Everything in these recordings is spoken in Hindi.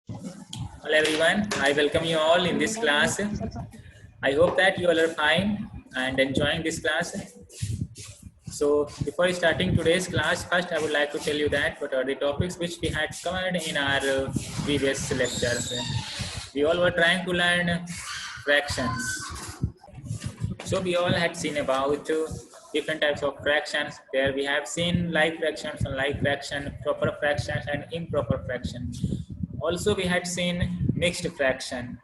Hello everyone, I welcome you all in this class. I hope that you all are fine and enjoying this class. So before starting today's class, first I would like to tell you that what are the topics which we had covered in our previous lectures. We all were trying to learn fractions. So we all had seen about different types of fractions. There we have seen like fractions, unlike fraction, proper fractions and improper fraction. Also we had seen mixed fraction.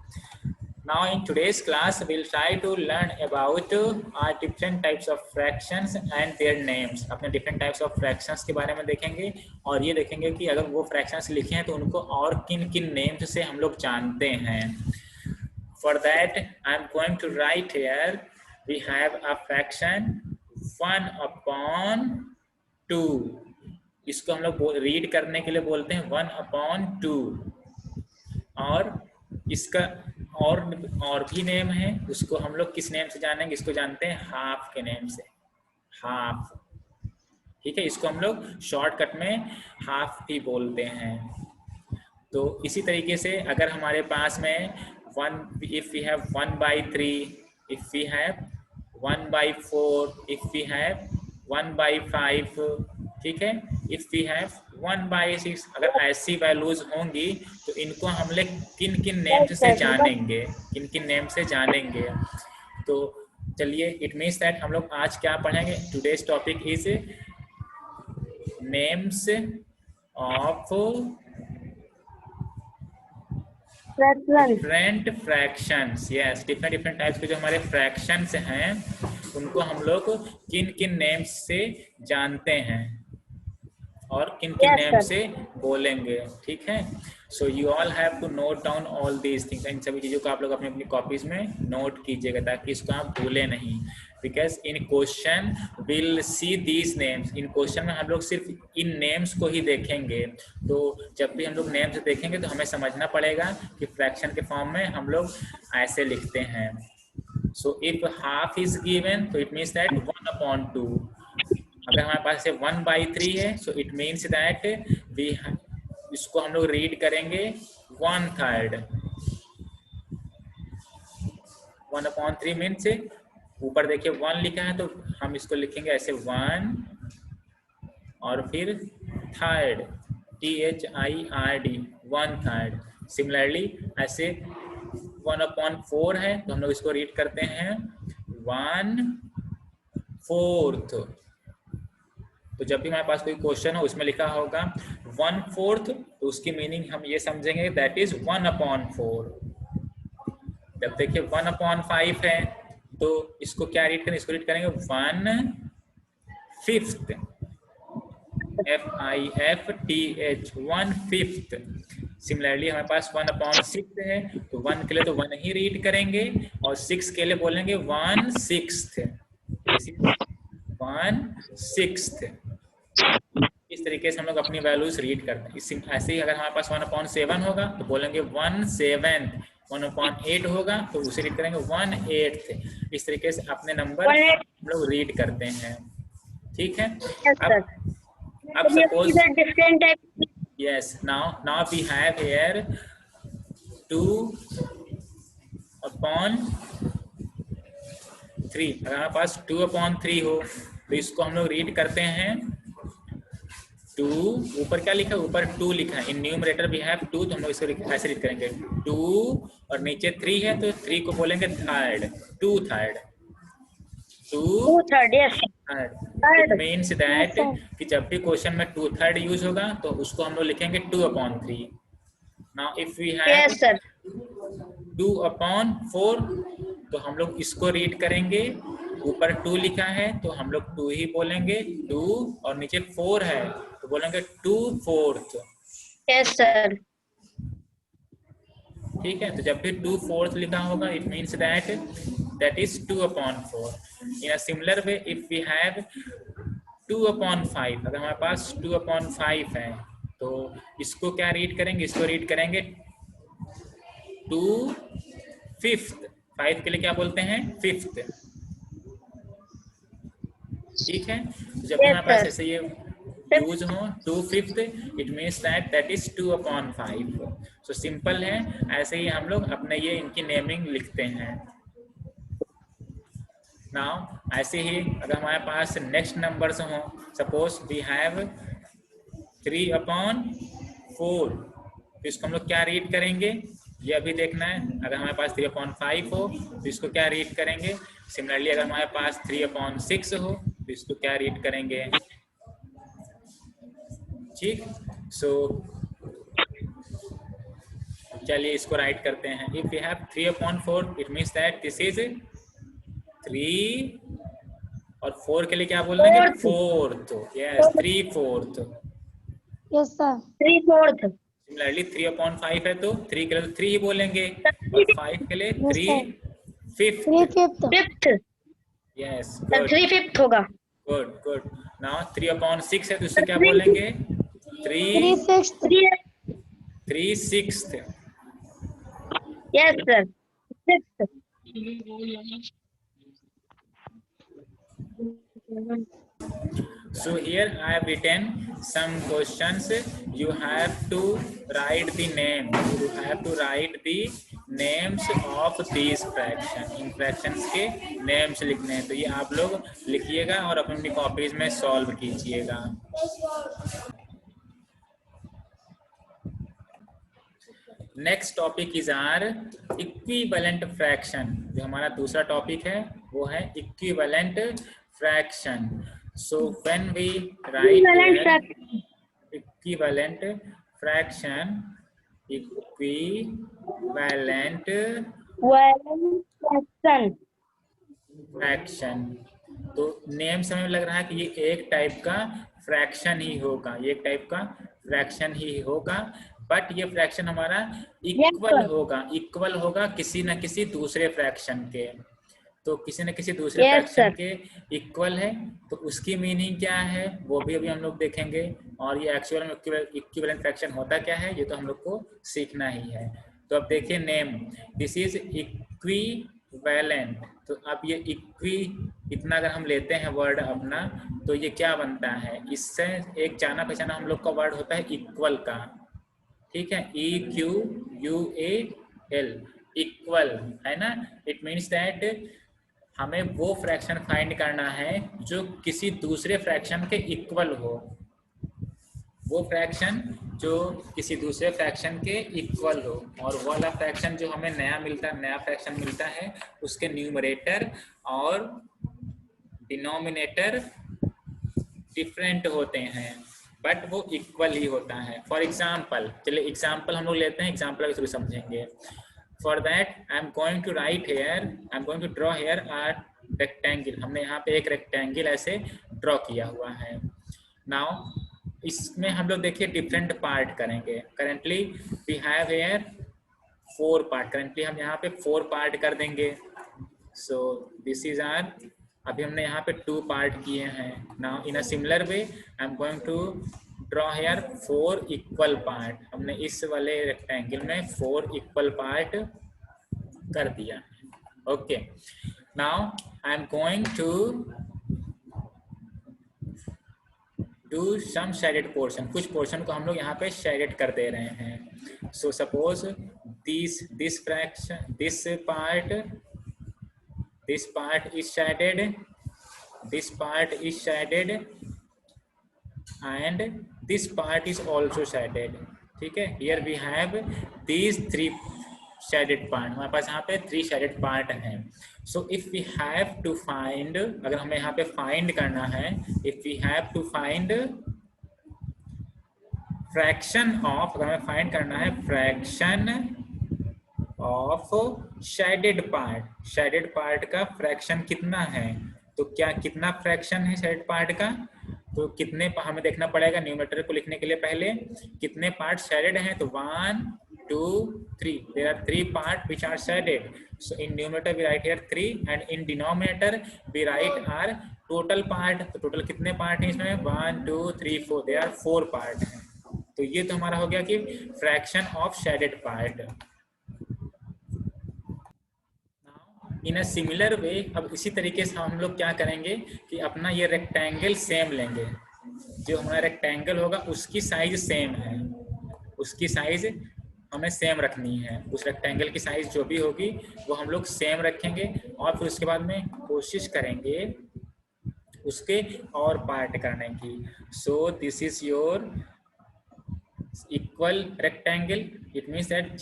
Now in today's class we'll try to learn about our different types of fractions and their names. अपने different types of fractions के बारे में देखेंगे और ये देखेंगे कि अगर वो fractions लिखे हैं तो उनको और किन किन names से हम लोग जानते हैं. For that I'm going to write here. We have a fraction 1/2. इसको हम लोग रीड करने के लिए बोलते हैं 1/2 और इसका और भी नेम है. उसको हम लोग किस नेम से जानेंगे? इसको जानते हैं हाफ के नेम से. हाफ, ठीक है. इसको हम लोग शॉर्टकट में हाफ भी बोलते हैं. तो इसी तरीके से अगर हमारे पास में if we have 1/3, if we have 1/4, if we have 1/5, ठीक है. if we have 1/6, अगर ऐसी वैल्यूज होंगी तो इनको हम लोग किन किन नेम से जानेंगे, किन किन नेम से जानेंगे. तो चलिए, इट मीन्स दैट हम लोग आज क्या पढ़ेंगे. Today's topic is names of different fractions. Yes, different types के जो हमारे फ्रैक्शंस हैं उनको हम लोग किन किन नेम्स से जानते हैं और किन किन नेम से बोलेंगे. ठीक है. So you all have to note down all these things. इन सभी चीज़ों को आप लोग अपनी अपनी कॉपीज में नोट कीजिएगा ताकि इसको आप भूलें नहीं. Because in question will see these names. In question में हम लोग सिर्फ इन नेम्स को ही देखेंगे. तो जब भी हम लोग नेम्स देखेंगे तो हमें समझना पड़ेगा कि फ्रैक्शन के फॉर्म में हम लोग ऐसे लिखते हैं. So if half is given तो इट मीन्स दैट 1/2. अगर हमारे पास से 1/3 है so it means that we इसको हम लोग रीड करेंगे 1/3. 1/3 मीन्स ऊपर देखिए 1 लिखा है तो हम इसको लिखेंगे ऐसे 1 और फिर थर्ड, THIRD, 1/3. सिमिलरली ऐसे 1/4 है तो हम लोग इसको रीड करते हैं 1/4. तो जब भी हमारे पास कोई क्वेश्चन हो उसमें लिखा होगा 1/4 तो उसकी मीनिंग हम ये समझेंगे दैट इज 1/4. जब देखिए 1/5 है तो इसको क्या रीड करें? इसको रीड करेंगे 1/5. FIFTH, 1/5. सिमिलरली हमारे पास 1/6 है तो 1 के लिए तो 1 ही रीड करेंगे और 6 के लिए बोलेंगे 1/6. 1/6. इस तरीके से हम लोग अपनी वैल्यूज रीड करते हैं. ऐसे ही अगर हमारे पास 1/7 होगा तो बोलेंगे 1/7. 1/8 होगा तो उसे रीड करेंगे 1/8. इस तरीके से अपने नंबर हम लोग रीड करते हैं. ठीक है. अब suppose yes now we have here 2/3. अगर हमारे पास 2/3 हो तो इसको हम लोग रीड करते हैं 2. ऊपर क्या लिखा है? ऊपर 2 लिखा है. इन न्यूमरेटर भी हैव 2 तो हम लोग इसको ऐसे रीड करेंगे 2 और नीचे 3 है तो 3 को बोलेंगे थर्ड. 2/3. 2/3. इट मीन्स दैट कि जब भी क्वेश्चन में 2/3 यूज होगा तो उसको हम लोग लिखेंगे 2/3. नाउ इफ वी हैव 2/4 तो हम लोग इसको रीड करेंगे. ऊपर 2 लिखा है तो हम लोग 2 ही बोलेंगे 2 और नीचे 4 है तो बोलेंगे 2/4. Yes sir. ठीक है. तो जब भी 2/4 लिखा होगा it means that is 2/4. In a similar way if we have 2/5, अगर हमारे पास 2/5 है तो इसको क्या रीड करेंगे? इसको रीड करेंगे 2/5. 5 के लिए क्या बोलते हैं? 5th. ठीक है. जब हमारे पास ऐसे ये यूज हो 2/5, it means that is 2/5। So simple है, ऐसे ही हम लोग अपने ये इनकी नेमिंग लिखते हैं। नाउ ऐसे ही अगर हमारे पास नेक्स्ट नंबर्स हो, सपोज वी हैव 3/4, तो इसको हम लोग क्या रीड करेंगे ये अभी देखना है। अगर हमारे पास 3/5 हो तो इसको क्या रीड करेंगे। सिमिलरली अगर हमारे पास 3/6 हो तो इसको क्या रीड करेंगे। ठीक, सो चलिए इसको राइट करते हैं। If we have 3/4, it means that this is 3, और 4 के लिए क्या बोल देंगे, fourth. Yes, 3/4। Yes sir, 3/4। Similarly 3/5 है तो 3 के लिए तो 3 ही बोलेंगे, और 5 के लिए 3/5। यस, गुड 3/5 होगा। Good good. नाउ 3/6 है तो इससे क्या बोलेंगे, 3/6। Yes sir, 6। So here I have written some questions. You have to write the name. You have to write the names of these fractions. In fractions के names लिखने हैं, तो ये आप लोग लिखिएगा और अपनी कॉपीज में सॉल्व कीजिएगा। Next topic is our equivalent fraction. जो हमारा दूसरा टॉपिक है वो है equivalent fraction. So when we write equivalent fraction, equivalent fraction, तो नेम से हमें लग रहा है कि ये एक टाइप का फ्रैक्शन ही होगा, ये एक टाइप का फ्रैक्शन ही होगा, बट ये फ्रैक्शन हमारा इक्वल होगा किसी न किसी दूसरे फ्रैक्शन के। तो किसी न किसी दूसरे फ्रैक्शन के इक्वल है, तो उसकी मीनिंग क्या है वो भी अभी हम लोग देखेंगे। और ये एक्चुअल में इक्विवेलेंट फ्रैक्शन होता क्या है ये तो हम लोग को सीखना ही है। तो अब देखिए नेम, दिस इज इक्विवेलेंट। तो अब ये इतना अगर हम लेते हैं वर्ड अपना, तो ये क्या बनता है, इससे एक जाना पहचाना हम लोग का वर्ड होता है इक्वल का। ठीक है, EQUAL, इक्वल है ना। इट मीन्स दैट हमें वो फ्रैक्शन फाइंड करना है जो किसी दूसरे फ्रैक्शन के इक्वल हो, वो फ्रैक्शन जो किसी दूसरे फ्रैक्शन के इक्वल हो, और वो वाला फ्रैक्शन जो हमें नया फ्रैक्शन मिलता है उसके न्यूमरेटर और डिनोमिनेटर डिफरेंट होते हैं, बट वो इक्वल ही होता है। फॉर एग्जाम्पल, चलिए एग्जाम्पल हम लोग लेते हैं, एग्जाम्पल के थ्रू समझेंगे। For that I am going to write here, I am going to draw here a rectangle. हमने यहाँ पे एक रेक्टेंगल ऐसे ड्रॉ किया हुआ है। नाउ इसमें हम लोग देखिए डिफरेंट पार्ट करेंगे। Currently we have here 4 part, currently हम यहाँ पे 4 पार्ट कर देंगे। सो दिस इज आर, अभी हमने यहाँ पे 2 पार्ट किए हैं। Now in a similar way I am going to draw here 4 equal part. हमने इस वाले रेक्टेंगल में 4 इक्वल पार्ट कर दिया। Okay, now I am going to do some shaded portion. कुछ पोर्शन को हम लोग यहाँ पे शेडेड कर दे रहे हैं। So suppose this fraction, this part is shaded, this part is shaded and this part is also shaded। ठीक है, here we have these 3 shaded part। हमारे पास यहाँ पे 3 shaded part हैं। so if we have to find, अगर हमें यहाँ पे find करना है, if we have to find fraction of, अगर हमें find करना है fraction ऑफ शेडेड पार्ट का फ्रैक्शन कितना है, तो क्या कितना फ्रैक्शन है शेडेड पार्ट का, तो कितने हमें देखना पड़ेगा न्यूमरेटर को लिखने के लिए पहले कितने पार्ट शेडेड हैं। तो 1 2 3, there are 3 part which are shaded. So in numerator we write here 3 and in denominator we write our total part. तो टोटल कितने पार्ट हैं इसमें, 1 2 3 4, देयर आर 4 पार्ट हैं। तो ये तो हमारा हो गया कि fraction of shaded part. In a similar वे, अब इसी तरीके से हम लोग क्या करेंगे कि अपना ये रेक्टेंगल सेम लेंगे। जो हमारा रेक्टेंगल होगा उसकी साइज सेम है, उसकी साइज हमें सेम रखनी है। उस रेक्टेंगल की साइज जो भी होगी वो हम लोग सेम रखेंगे और फिर उसके बाद में कोशिश करेंगे उसके और पार्ट करने की। सो this is your equal rectangle. It means that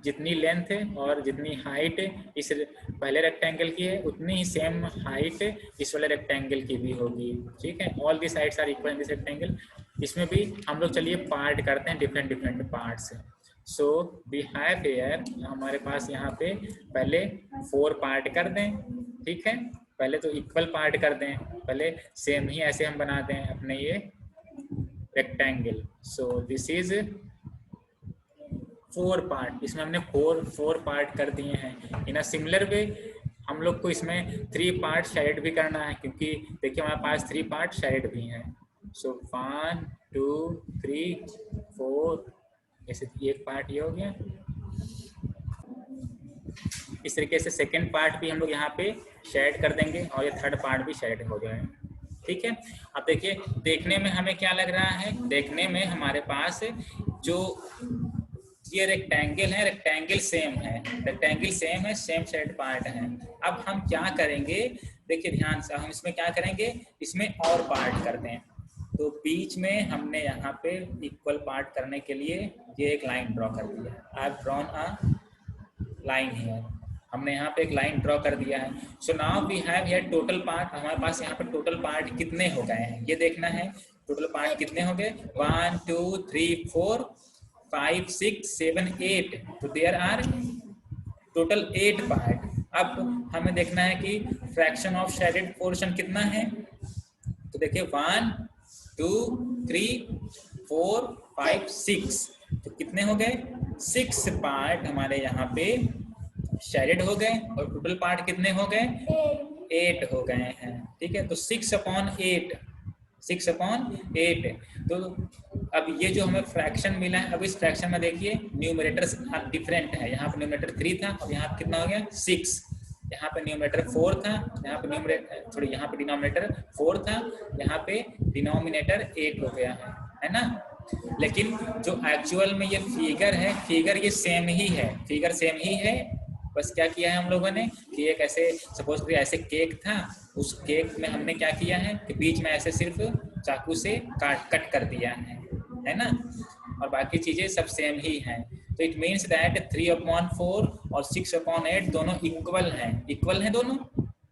जितनी लेंथ है और जितनी हाइट इस पहले रेक्टेंगल की है उतनी ही सेम हाइट इस वाले रेक्टेंगल की भी होगी। ठीक है, all the sides are equal in this rectangle. इसमें भी हम लोग चलिए पार्ट करते हैं, different different parts. So we have here, हमारे पास यहाँ पे पहले 4 पार्ट कर दें। ठीक है, पहले तो इक्वल पार्ट कर दें, पहले सेम ही ऐसे हम बना दें अपने ये rectangle. So this is 4 part, इसमें हमने 4 पार्ट कर दिए हैं। इन अ सिमिलर वे हम लोग को इसमें 3 पार्ट शेड भी करना है, क्योंकि देखिए हमारे पास 3 पार्ट शेड भी हैं। सो 1 2 3 4, ऐसे एक पार्ट ये हो गया। इस तरीके से सेकेंड पार्ट भी हम लोग यहाँ पे शेड कर देंगे और ये थर्ड पार्ट भी शेड हो गया है। ठीक है, अब देखिए देखने में हमें क्या लग रहा है, देखने में हमारे पास जो ये रेक्टेंगल है, रेक्टेंगल सेम है, रेक्टेंगल सेम है, सेम शेड पार्ट है। अब हम क्या करेंगे, देखिए ध्यान से, हम इसमें क्या करेंगे, इसमें और पार्ट करते हैं। तो बीच में हमने यहाँ पे इक्वल पार्ट करने के लिए ये एक लाइन ड्रॉ कर दिया है। I have drawn a line here, हमने यहाँ पे एक लाइन ड्रॉ कर दिया है। So now we have here total part. हमारे पास यहाँ पे टोटल पार्ट कितने हो गए हैं ये देखना है। टोटल पार्ट कितने हो गए, 1 2 3 4 5 6 7 8, तो देयर आर टोटल 8 पार्ट। अब हमें देखना है कि फ्रैक्शन ऑफ शेडेड पोर्शन कितना है। तो देखिए 1 2 3 4 5 6, तो कितने हो गए, 6 पार्ट हमारे यहाँ पे शेडेड हो गए और टोटल पार्ट कितने हो गए, 8 हो गए हैं। ठीक है, तो 6/8, 6/8। तो अब ये जो हमें फ्रैक्शन मिला है, अब इस फ्रैक्शन में देखिए न्यूमरेटर डिफरेंट है। यहाँ पे न्यूमरेटर 3 था और यहाँ पे कितना हो गया 6। यहाँ पे न्यूमरेटर 4 था, यहाँ पे न्यूमरेटर थोड़ी, यहाँ पे डिनोमिनेटर 4 था, यहाँ पे डिनोमिनेटर 8 हो गया है ना। लेकिन जो एक्चुअल में ये फिगर है, फिगर ये सेम ही है, फिगर सेम ही है। बस क्या किया है हम लोगों ने कि एक ऐसे सपोज करिए ऐसे केक था, उस केक में हमने क्या किया है कि बीच में ऐसे सिर्फ चाकू से कट कर दिया है ना, और बाकी चीजें सब सेम ही हैं। तो इट मीन्स दैट 3/4 और 6/8 दोनों इक्वल हैं, इक्वल हैं दोनों,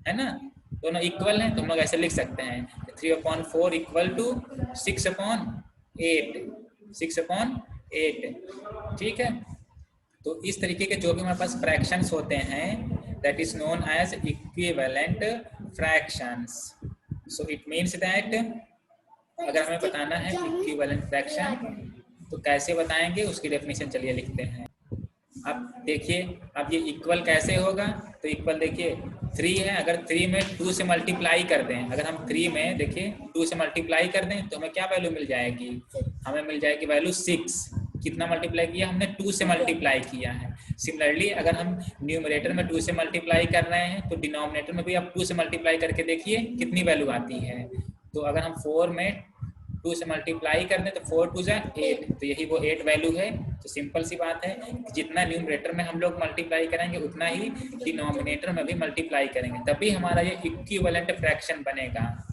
है ना, दोनों इक्वल हैं। तो हम लोग ऐसे लिख सकते हैं 3/4 इक्वल टू 6/8, 6/8। ठीक है, तो इस तरीके के जो भी हमारे पास फ्रैक्शंस होते हैं that is known as equivalent fractions. So it means that अगर हमें बताना है इक्विवेलेंट फ्रैक्शन तो कैसे बताएंगे, उसकी डेफिनेशन चलिए लिखते हैं। अब देखिए अब ये इक्वल कैसे होगा, तो इक्वल देखिए 3 है, अगर 3 में 2 से मल्टीप्लाई कर दें, अगर हम 3 में देखिए 2 से मल्टीप्लाई कर दें तो हमें क्या वैल्यू मिल जाएगी, हमें मिल जाएगी वैल्यू 6। कितना मल्टीप्लाई किया हमने, 2 से मल्टीप्लाई किया है। सिमिलरली अगर हम न्यूमरेटर में 2 से मल्टीप्लाई कर रहे हैं तो डिनोमिनेटर में भी आप 2 से मल्टीप्लाई करके देखिए कितनी वैल्यू आती है। तो अगर हम 4 में 2 से मल्टीप्लाई कर दें तो 4 2 जा 8, तो यही वो 8 वैल्यू है। तो सिंपल सी बात है कि जितना न्यूमरेटर में हम लोग मल्टीप्लाई करेंगे उतना ही डिनोमिनेटर में भी मल्टीप्लाई करेंगे, तभी हमारा ये इक्विवेलेंट फ्रैक्शन बनेगा।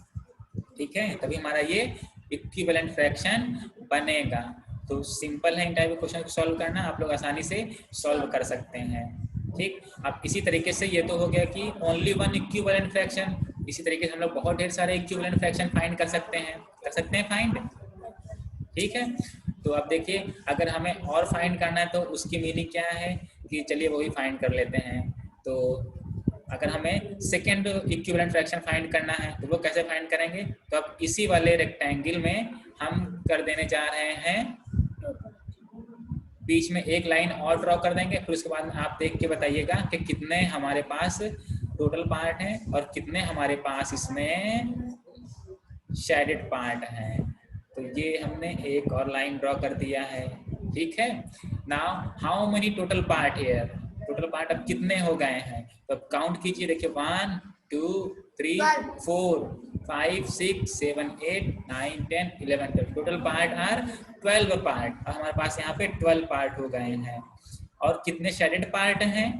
ठीक है, तभी हमारा ये इक्विवेलेंट फ्रैक्शन बनेगा। तो सिंपल है इन टाइप के क्वेश्चन को सॉल्व करना, आप लोग आसानी से सॉल्व कर सकते हैं। ठीक, अब इसी तरीके से ये तो हो गया कि ओनली वन इक्विवेलेंट फ्रैक्शन। इसी तरीके से हम लोग बहुत ढेर सारे इक्विवेलेंट फ्रैक्शन फाइंड कर सकते हैं फाइंड। ठीक है, तो अब देखिए अगर हमें और फाइंड करना है तो उसकी मीनिंग क्या है कि चलिए वही फाइंड कर लेते हैं। तो अगर हमें सेकेंड इक्विवेलेंट फ्रैक्शन फाइंड करना है तो वो कैसे फाइंड करेंगे, तो अब इसी वाले रेक्टेंगल में हम कर देने जा रहे हैं, बीच में एक लाइन और ड्रॉ कर देंगे, फिर उसके बाद में आप देख के बताइएगा कि कितने हमारे पास टोटल पार्ट हैं और कितने हमारे पास इसमें शेडेड पार्ट हैं। तो ये हमने एक और लाइन ड्रॉ कर दिया है। ठीक है, now how many total part here, total part अब कितने हो गए हैं, तो काउंट कीजिए। देखिए 1 2 3 4 5 6 7 8 9 10 11 12 टोटल पार्ट आर 12 पार्ट। और हमारे पास यहाँ पे 12 पार्ट हो गए हैं। और कितने शेडेड पार्ट हैं?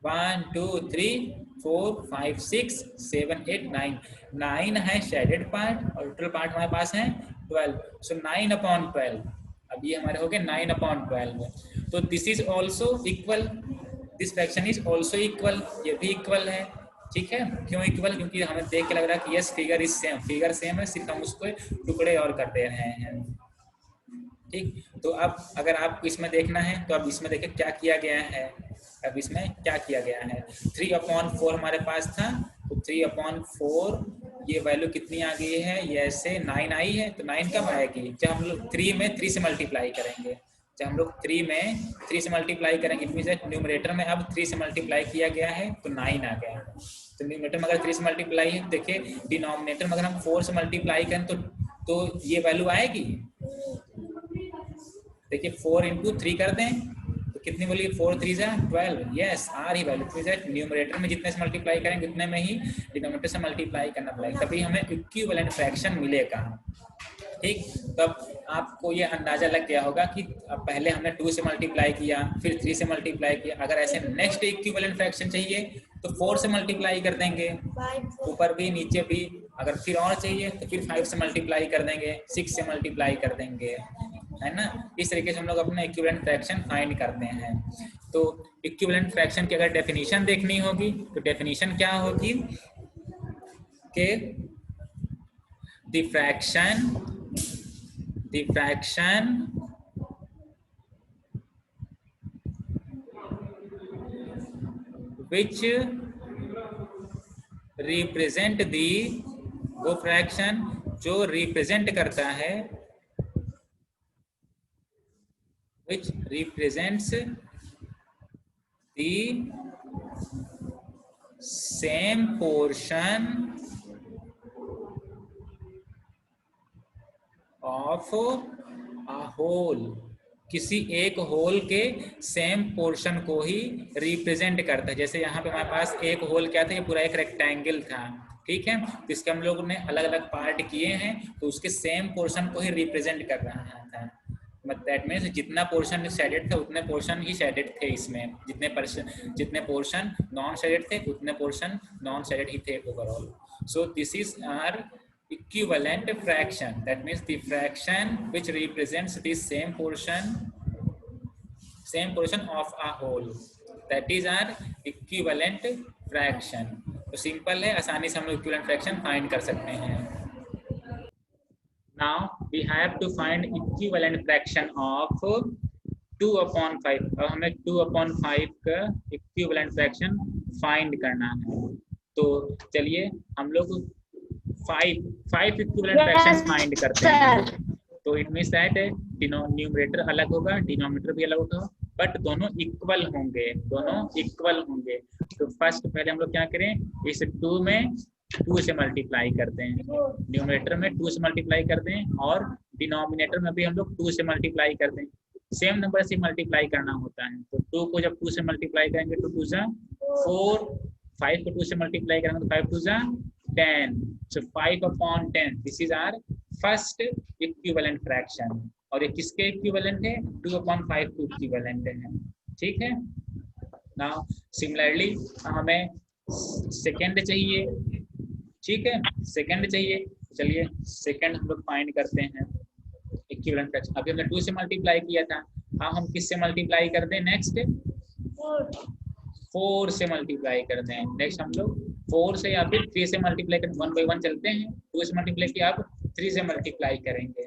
1 2 3 4 5 6 7 8 9 9 है शेडेड पार्ट और टोटल पार्ट हमारे पास है 12। सो 9/12। अब ये हमारे हो गए 9/12। तो this is also equal, this fraction is also equal, ये भी इक्वल है। ठीक है, क्यों इक्वल? क्योंकि हमें देख के लग रहा है कि yes figure is same, figure same है, सिर्फ हम उसको टुकड़े और कर दे रहे हैं। ठीक, तो अब अगर आपको इसमें देखना है तो अब इसमें देखिए क्या किया गया है। अब इसमें क्या किया गया है, 3/4 हमारे पास था, तो 3/4 ये वैल्यू कितनी आ गई है, ये ऐसे 9 आई है। तो 9 कब आएगी? जब हम लोग 3 में 3 से मल्टीप्लाई करेंगे। जब हम लोग 3 में 3 से मल्टीप्लाई करेंगे, इट मींस न्यूमरेटर में अब 3 से मल्टीप्लाई किया गया है तो 9 आ गया। तो न्यूमरेटर में अगर 3 से मल्टीप्लाई है, देखिए डिनोमिनेटर में अगर हम 4 से मल्टीप्लाई करें तो ये वैल्यू आएगी। देखिए 4 × 3 कर दें तो कितनी बोलिए, 4 3 जा 12। यस, आ रही वैल्यू। न्यूमरेटर में जितने से मल्टीप्लाई करेंगे उतने में ही डिनोमिनेटर से मल्टीप्लाई करना पड़ेगा, तभी हमें इक्विवेलेंट फ्रैक्शन मिलेगा। ठीक, तब आपको ये अंदाजा लग गया होगा कि अब पहले हमने 2 से मल्टीप्लाई किया, फिर 3 से मल्टीप्लाई किया। अगर ऐसे नेक्स्ट इक्विवेलेंट फ्रैक्शन चाहिए तो 4 से मल्टीप्लाई कर देंगे, ऊपर भी नीचे भी। अगर फिर और चाहिए तो फिर 5 से मल्टीप्लाई कर देंगे, 6 से मल्टीप्लाई कर देंगे, है ना। इस तरीके से हम लोग अपना इक्विवेलेंट फ्रैक्शन फाइंड करते हैं। तो इक्विवेलेंट फ्रैक्शन की अगर डेफिनेशन देखनी होगी तो डेफिनेशन क्या होगी कि the fraction which represent the, वो फ्रैक्शन जो रिप्रेजेंट करता है, which represents the same portion of a whole, किसी एक होल के सेम पोर्शन को ही रिप्रेजेंट करता है। जैसे यहाँ पे हमारे पास एक होल क्या था, ये पूरा एक रेक्टेंगल था, ठीक है। तो इसके हम लोगों ने अलग अलग पार्ट किए हैं, तो उसके सेम पोर्शन को ही रिप्रेजेंट कर रहा था। मतलब दैट मीन्स जितना पोर्शन शेडेड था उतने पोर्शन ही शेडेड थे इसमें, जितने पोर्शन नॉन शेडेड थे उतने पोर्शन नॉन शेडेड ही थे overall. So this is our equivalent fraction, that means the fraction which represents the same portion of a whole, that is our equivalent fraction। तो सिंपल है, आसानी से हम लोग equivalent fraction फाइंड कर सकते हैं। now we have to find equivalent fraction of 2/5। अब हमें 2/5 का equivalent fraction फाइंड करना है। तो चलिए हम लोग 5 इक्विवेलेंट फ्रैक्शंस फाइंड करते हैं। तो इट मींस दैट न्यूमरेटर अलग होगा, डिनोमिनेटर भी अलग होगा, बट दोनों इक्वल होंगे। तो फर्स्ट पहले हम लोग क्या करें, इस 2 में 2 से मल्टीप्लाई करते हैं, न्यूमरेटर में 2 से मल्टीप्लाई कर दें और डिनोमिनेटर में भी हम लोग 2 से मल्टीप्लाई कर दें। सेम नंबर से मल्टीप्लाई करना होता है। तो 2 को जब 2 से मल्टीप्लाई करेंगे तो 2 जा 4, 5 को 2 से मल्टीप्लाई करेंगे तो 5 2 जा 10। So 5/10, this is our first equivalent fraction। और ये किसके इक्विवेलेंट है? 2/5 के इक्विवेलेंट है, ठीक है। Now similarly हमें सेकेंड चाहिए, ठीक है, सेकेंड चाहिए। चलिए सेकेंड हम लोग फाइंड करते हैं इक्विवेलेंट फ्रैक्शन। अभी हमने 2 से मल्टीप्लाई किया था, हाँ हम किससे मल्टीप्लाई कर दें नेक्स्ट? 4 से मल्टीप्लाई कर दें नेक्स्ट हम लोग 4 से या फिर 3 से मल्टीप्लाई करें, 1 बाय 1 चलते हैं। 2 से मल्टीप्लाई किया, अब 3 से मल्टीप्लाई करेंगे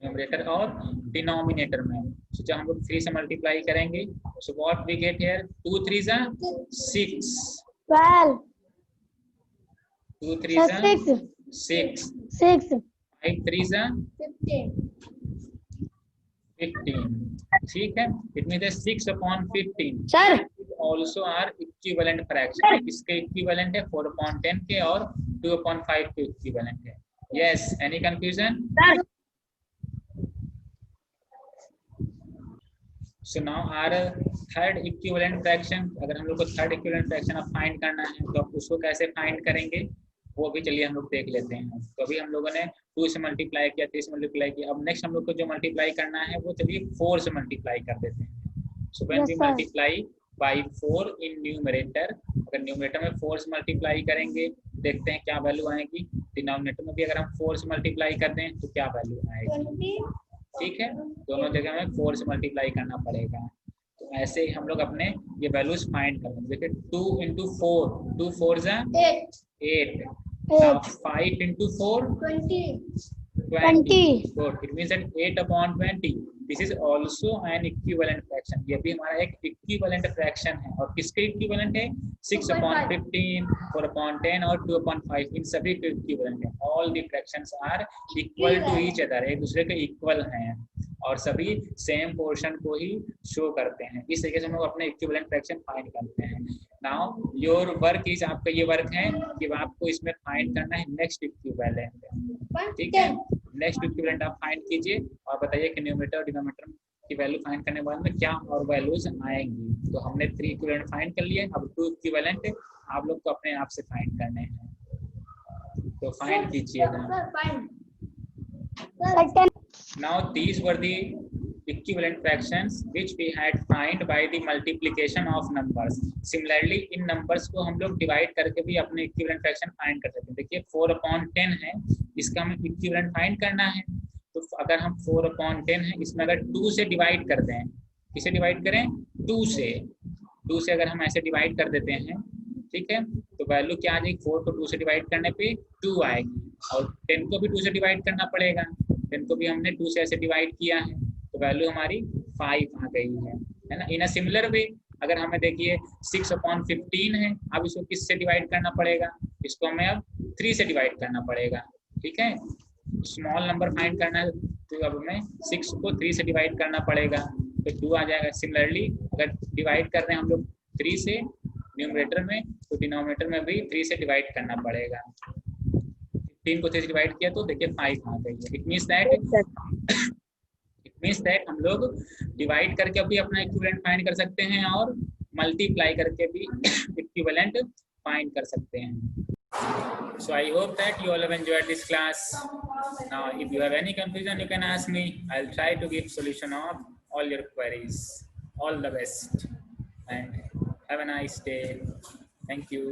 न्यूमरेटर और डिनोमिनेटर में। तो जब हम लोग 3 से मल्टीप्लाई करेंगे so what we get here, 2 3 जा 6, 12, 2 3 जा 6, 5 3 जा 15, ठीक है। It means 6/15 sir also are equivalent fraction। इसके इक्विवेलेंट है 4/10 के और 2/5 के इक्विवेलेंट है। yes, any confusion? so now our third equivalent fraction, अगर हम लोग को थर्ड इक्विवेलेंट फ्रैक्शन अब फाइंड करना है तो आप उसको कैसे फाइंड करेंगे वो भी चलिए हम लोग देख लेते हैं। तो अभी हम लोगों ने 2 से मल्टीप्लाई किया, 3 से मल्टीप्लाई किया। अब नेक्स्ट हम लोग को जो मल्टीप्लाई करना है वो चलिए 4 से मल्टीप्लाई कर देते हैं। So when we multiply by 4 in numerator, अगर न्यूमरेटर में 4 से मल्टीप्लाई करेंगे, देखते हैं क्या वैल्यू आएगी। डिनोमिनेटर में भी अगर हम 4 से मल्टीप्लाई कर दें तो क्या वैल्यू आएगी। ठीक है, दोनों जगह में 4 से मल्टीप्लाई करना पड़ेगा। तो ऐसे ही हम लोग अपने ये वैल्यूज फाइंड कर लेंगे। देखिए 2 into 4, 2 4s are 8. Now 5 into 4, 20. Good. It means that 8 upon 20. This is also an equivalent fraction. ये भी हमारा एक equivalent fraction है। और किसके equivalent है? 6 upon 15, 4 upon 10 और 2 upon 5. इन सभी के equivalent है। All the fractions are equal to each other. एक दूसरे के equal हैं और सभी सेम पोर्शन को ही शो करते हैं। इस तरीके से हम लोग अपने इक्विवेलेंट फ्रैक्शन फाइंड करते हैं। नाउ योर वर्क इज, आपका ये वर्क है कि आपको इसमें फाइंड करना है नेक्स्ट इक्विवेलेंट। ठीक है, नेक्स्ट इक्विवेलेंट आप फाइंड कीजिए और बताइए कि न्यूमरेटर और डिनोमिनेटर की वैल्यू फाइंड करने के बाद में क्या और वैल्यूज आएंगी। तो हमने 3 इक्विवेलेंट फाइंड कर लिए, अब 2 इक्विवेलेंट आप लोग को अपने आप से फाइंड करने हैं। तो फाइंड कीजिएगा। Now these were the equivalent fractions which we had find by the multiplication of numbers. Similarly in numbers को हम लोग divide करके भी अपने equivalent fraction find कर सकते हैं। देखिए 4 upon 10 है, इसका हमें equivalent find करना है। तो अगर हम 4 upon 10 है, इसमें अगर 2 से divide कर दें, किसे divide करें? 2 से अगर हम ऐसे divide कर देते हैं, ठीक है, तो वैल्यू क्या आ जाएगी? 4 को 2 से डिवाइड करने पे 2 आएगी और 10 को भी 2 से डिवाइड करना पड़ेगा। 10 को भी हमने 2 से ऐसे डिवाइड किया है तो वैल्यू हमारी 5 आ गई है ना। इन अ सिमिलर वे अगर हमें देखिए 6 upon 15 है, अब इसको किस से डिवाइड करना पड़ेगा? इसको हमें अब 3 से डिवाइड करना पड़ेगा। ठीक है, स्मॉल नंबर फाइंड करना है तो अब हमें 6 को 3 से डिवाइड करना पड़ेगा तो 2 आ जाएगा। सिमिलरली अगर डिवाइड कर रहे हैं हम लोग 3 से न्यूमरेटर में, तो डिनोमिनेटर में भी 3 से डिवाइड करना पड़ेगा। 15 को 3 से डिवाइड किया तो देखिए 5 आ गई है। इट मीन्स दैट हम लोग डिवाइड करके भी अपना इक्विवेलेंट फाइंड कर सकते हैं और मल्टीप्लाई करके भी इक्विवेलेंट फाइंड कर सकते हैं। So I hope that you all have enjoyed this class. Now if you have any confusion you can ask me. I'll try to give solution of all your queries. All the best and have a nice day. Thank you.